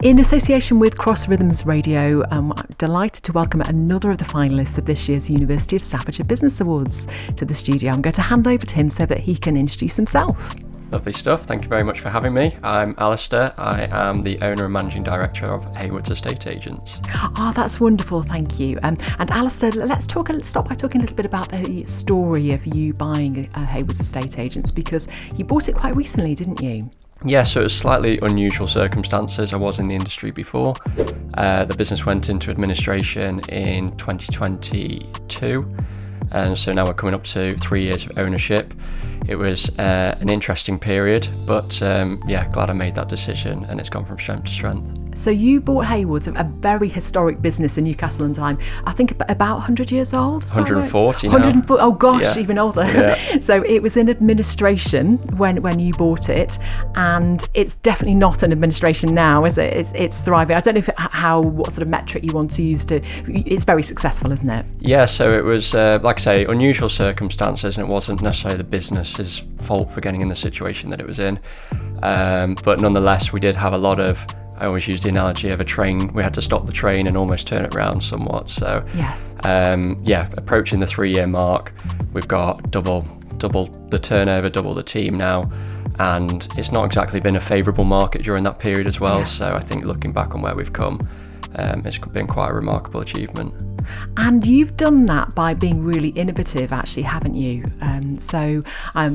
In association with Cross Rhythms Radio, I'm delighted to welcome another of the finalists of this year's University of Staffordshire Business Awards to the studio. I'm going to hand over to him so that he can introduce himself. Lovely stuff. Thank you very much for having me. I'm Alistair. I am the owner and managing director of Heywoods Estate Agents. Oh, that's wonderful. Thank you. And Alistair, let's start by talking a little bit about the story of you buying Heywoods Estate Agents, because you bought it quite recently, didn't you? Yeah, so it was slightly unusual circumstances. I was in the industry before. The business went into administration in 2022, and so now we're coming up to 3 years of ownership. It was an interesting period, but glad I made that decision, and it's gone from strength to strength. So you bought Heywoods, a very historic business in Newcastle on Tyne. I think about 100 years old. 140 now. 140. Oh gosh, yeah. Even older. Yeah. So it was in administration when you bought it, and it's definitely not an administration now, is it? It's thriving. I don't know what sort of metric you want to use to. It's very successful, isn't it? Yeah. So it was like I say, unusual circumstances, and it wasn't necessarily the business's fault for getting in the situation that it was in. But nonetheless, we did have a lot of. I always use the analogy of a train. We had to stop the train and almost turn it around somewhat. So yes, approaching the 3-year mark, we've got double the turnover, double the team now, and it's not exactly been a favourable market during that period as well. Yes. So I think looking back on where we've come, it's been quite a remarkable achievement. And you've done that by being really innovative, actually, haven't you?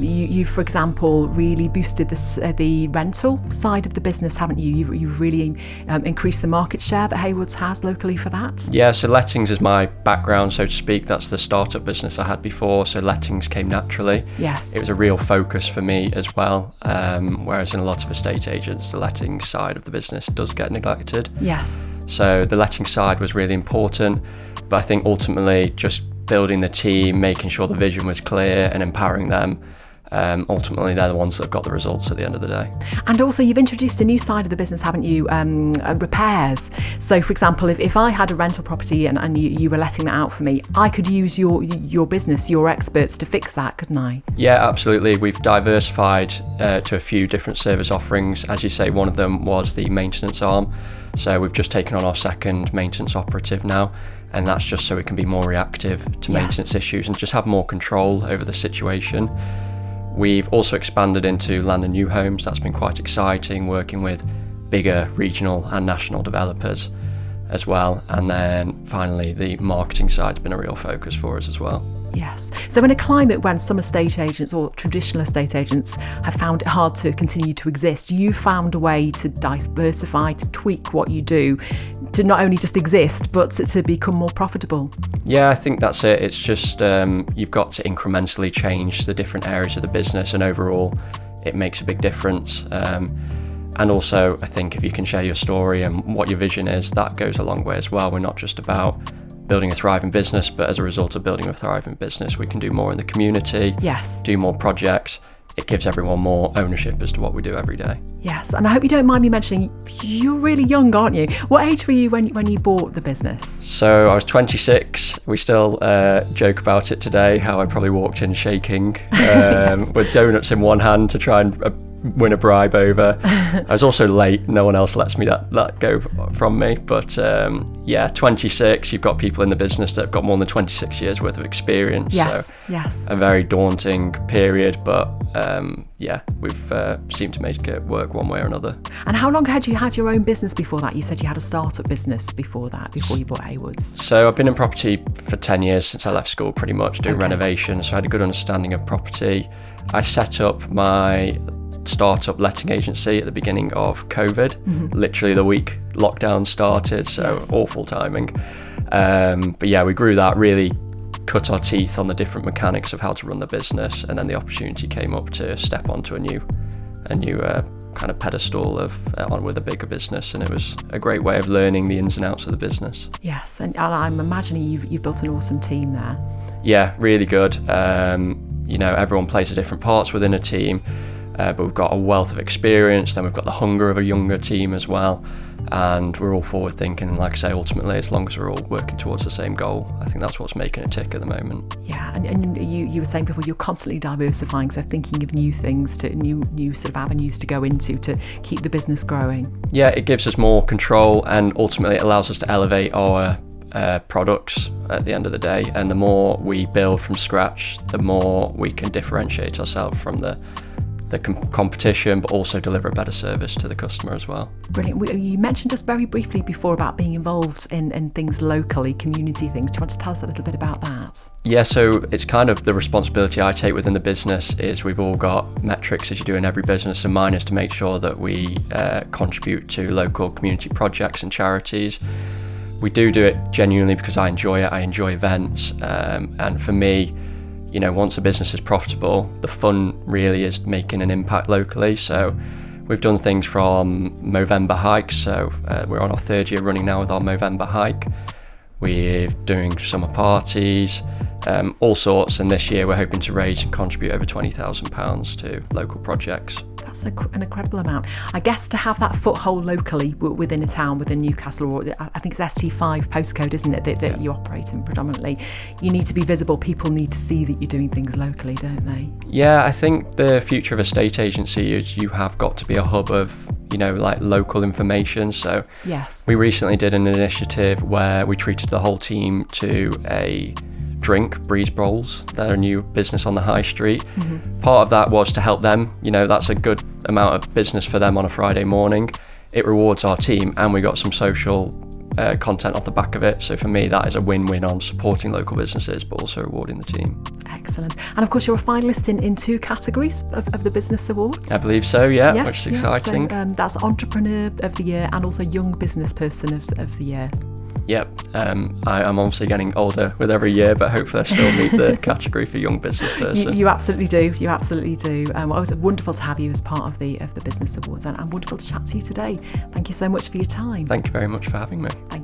You, for example, really boosted the rental side of the business, haven't you? You've really increased the market share that Heywoods has locally for that. Yeah, so lettings is my background, so to speak. That's the startup business I had before, so lettings came naturally. Yes. It was a real focus for me as well, whereas in a lot of estate agents, the lettings side of the business does get neglected. Yes. So the letting side was really important, but I think ultimately just building the team, making sure the vision was clear and empowering them, ultimately they're the ones that have got the results at the end of the day. And also you've introduced a new side of the business, haven't you? Repairs. So for example, if I had a rental property and you were letting that out for me, I could use your business, your experts to fix that, couldn't I? Yeah, absolutely. We've diversified to a few different service offerings. As you say, one of them was the maintenance arm. So we've just taken on our second maintenance operative now, and that's just so we can be more reactive to maintenance issues and just have more control over the situation. We've also expanded into land and new homes. That's been quite exciting, working with bigger regional and national developers as well. And then finally, the marketing side's been a real focus for us as well. Yes. So in a climate when some estate agents or traditional estate agents have found it hard to continue to exist, you found a way to diversify, to tweak what you do, to not only just exist, but to become more profitable. Yeah, I think that's it. It's just you've got to incrementally change the different areas of the business, and overall it makes a big difference. And also, I think if you can share your story and what your vision is, that goes a long way as well. We're not just about building a thriving business, but as a result of building a thriving business, we can do more in the community, yes, do more projects. It gives everyone more ownership as to what we do every day. Yes, and I hope you don't mind me mentioning, you're really young, aren't you? What age were you when you bought the business? So I was 26. We still joke about it today, how I probably walked in shaking Yes. with donuts in one hand to try and win a bribe over. I was also late. No one else lets me that go from me. But 26, you've got people in the business that have got more than 26 years worth of experience. Yes, so yes. A very daunting period, but we've seemed to make it work one way or another. And how long had you had your own business before that? You said you had a startup business before you bought Heywoods. So I've been in property for 10 years since I left school, pretty much, doing renovation. So I had a good understanding of property. I set up my startup letting agency at the beginning of COVID, literally the week lockdown started, so yes. Awful timing. But yeah, we grew that, really cut our teeth on the different mechanics of how to run the business, and then the opportunity came up to step onto a new kind of pedestal with a bigger business, and it was a great way of learning the ins and outs of the business. Yes, and I'm imagining you've built an awesome team there. Yeah, really good. Everyone plays a different parts within a team. but we've got a wealth of experience. Then we've got the hunger of a younger team as well, and we're all forward thinking. Like I say, ultimately, as long as we're all working towards the same goal, I think that's what's making it tick at the moment. Yeah, and you were saying before, you're constantly diversifying, so thinking of new things, to new sort of avenues to go into to keep the business growing. Yeah, it gives us more control, and ultimately it allows us to elevate our products at the end of the day. And the more we build from scratch, the more we can differentiate ourselves from the competition, but also deliver a better service to the customer as well. Brilliant. You mentioned just very briefly before about being involved in things locally, community things. Do you want to tell us a little bit about that? Yeah, so it's kind of the responsibility I take within the business is we've all got metrics, as you do in every business, and mine is to make sure that we contribute to local community projects and charities. We do it genuinely because I enjoy it. I enjoy events, and for me, you know, once a business is profitable, the fun really is making an impact locally. So we've done things from Movember hikes. So we're on our 3rd year running now with our Movember hike. We're doing summer parties, all sorts. And this year we're hoping to raise and contribute over £20,000 to local projects. That's an incredible amount. I guess to have that foothold locally within a town, within Newcastle, or I think it's ST5 postcode, isn't it, that you operate in predominantly, you need to be visible. People need to see that you're doing things locally, don't they? Yeah, I think the future of a state agency is you have got to be a hub of, you know, like local information. So yes, we recently did an initiative where we treated the whole team to a drink, Breeze Bowls. They're a new business on the high street. Mm-hmm. Part of that was to help them. You know, that's a good amount of business for them on a Friday morning. It rewards our team, and we got some social content off the back of it. So for me, that is a win-win on supporting local businesses, but also rewarding the team. Excellent. And of course, you're a finalist in 2 categories of the Business Awards. I believe so, yeah, yes, which is exciting. So, that's Entrepreneur of the Year and also Young Business Person of the Year. Yep, I'm obviously getting older with every year, but hopefully I still meet the category for young business person. You absolutely do. You absolutely do. It was wonderful to have you as part of the Business Awards, and wonderful to chat to you today. Thank you so much for your time. Thank you very much for having me. Thank you.